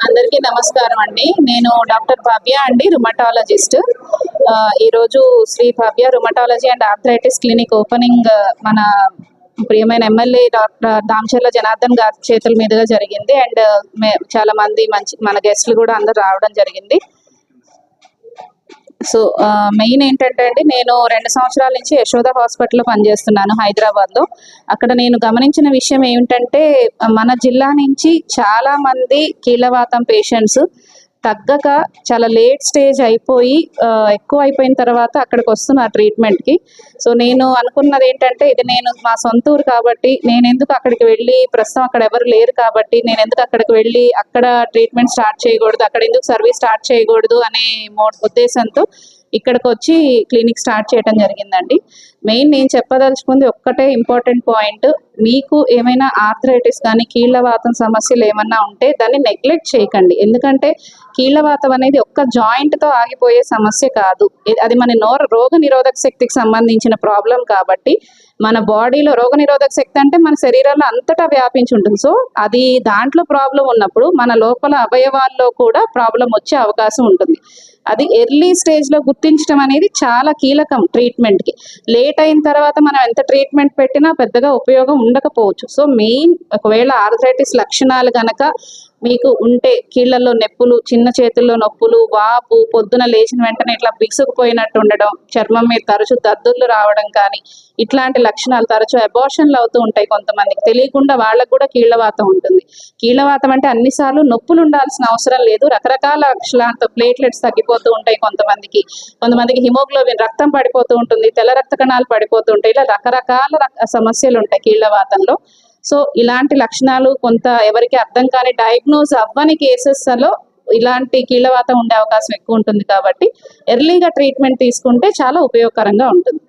అందరికీ నమస్కారం అండి. నేను డాక్టర్ భవ్య అండి, రుమటాలజిస్ట్. ఈరోజు Sri Bhavya rheumatology and arthritis clinic opening మన ప్రియమైన ఎమ్మెల్యే డాక్టర్ దామచర్ల జనార్దన్ గారి చేతుల మీదుగా జరిగింది. అండ్ చాలా మంది మన గెస్ట్లు కూడా అందరు రావడం జరిగింది. సో మెయిన్ ఏంటంటే అండి, నేను 2 సంవత్సరాల నుంచి యశోద హాస్పిటల్లో పనిచేస్తున్నాను హైదరాబాద్లో. అక్కడ నేను గమనించిన విషయం ఏమిటంటే, మన జిల్లా నుంచి చాలా మంది కీళ్ళవాతం పేషెంట్స్ తగ్గక చాలా లేట్ స్టేజ్ అయిపోయి ఎక్కువ అయిపోయిన తర్వాత అక్కడికి వస్తున్నారు ట్రీట్మెంట్కి. సో నేను అనుకున్నది ఏంటంటే, ఇది నేను మా సొంత ఊరు కాబట్టి నేను ఎందుకు అక్కడికి వెళ్ళి, ప్రస్తుతం అక్కడ ఎవరు లేరు కాబట్టి నేను ఎందుకు అక్కడికి వెళ్ళి అక్కడ ట్రీట్మెంట్ స్టార్ట్ చేయకూడదు, అక్కడ ఎందుకు సర్వీస్ స్టార్ట్ చేయకూడదు అనే ఉద్దేశంతో ఇక్కడికి వచ్చి క్లినిక్ స్టార్ట్ చేయడం జరిగిందండి. మెయిన్ నేను చెప్పదలుచుకుంది ఒక్కటే ఇంపార్టెంట్ పాయింట్, మీకు ఏమైనా ఆర్థరైటిస్ కానీ కీళ్ళవాతం సమస్యలు ఏమన్నా ఉంటే దాన్ని నెగ్లెక్ట్ చేయకండి. ఎందుకంటే కీళ్ళవాతం అనేది ఒక్క జాయింట్తో ఆగిపోయే సమస్య కాదు. అది మన రోగ నిరోధక శక్తికి సంబంధించిన ప్రాబ్లం కాబట్టి, మన బాడీలో రోగ నిరోధక శక్తి అంటే మన శరీరంలో అంతటా వ్యాపించి ఉంటుంది. సో అది దాంట్లో ప్రాబ్లం ఉన్నప్పుడు మన లోపల అవయవాల్లో కూడా ప్రాబ్లం వచ్చే అవకాశం ఉంటుంది. అది ఎర్లీ స్టేజ్లో గుర్తించడం అనేది చాలా కీలకం ట్రీట్మెంట్కి. లేట్ అయిన తర్వాత మనం ఎంత ట్రీట్మెంట్ పెట్టినా పెద్దగా ఉపయోగం ఉండకపోవచ్చు. సో మెయిన్, ఒకవేళ ఆర్థరైటిస్ లక్షణాలు కనుక మీకు ఉంటే, కీళ్ళల్లో నొప్పులు, చిన్న చేతుల్లో నొప్పులు, వాపు, పొద్దున లేచిన వెంటనే ఇట్లా బిగుసుకుపోయినట్టు ఉండడం, చర్మం మీద తరచు దద్దుర్లు రావడం కానీ, ఇట్లాంటి లక్షణాలు తరచు అబార్షన్లు అవుతూ ఉంటాయి. కొంతమందికి తెలియకుండా వాళ్ళకు కూడా కీళ్ళవాతం ఉంటుంది. కీళ్ళవాతం అంటే అన్నిసార్లు నొప్పులు ఉండాల్సిన అవసరం లేదు. రకరకాల లక్షణాలతో ప్లేట్లెట్స్ తగ్గిపోతూ ఉంటాయి కొంతమందికి హిమోగ్లోబిన్ రక్తం పడిపోతూ ఉంటుంది, తెల్ల రక్త కణాలు పడిపోతూ ఉంటాయి. ఇలా రకరకాల సమస్యలు ఉంటాయి కీళ్ళవాతంలో. సో ఇలాంటి లక్షణాలు ఎవరికి అర్థం కాని, డయాగ్నోజ్ అవ్వని కేసెస్లో ఇలాంటి కీళ్ళవాతం ఉండే అవకాశం ఎక్కువ ఉంటుంది కాబట్టి ఎర్లీగా ట్రీట్మెంట్ తీసుకుంటే చాలా ఉపయోగకరంగా ఉంటుంది.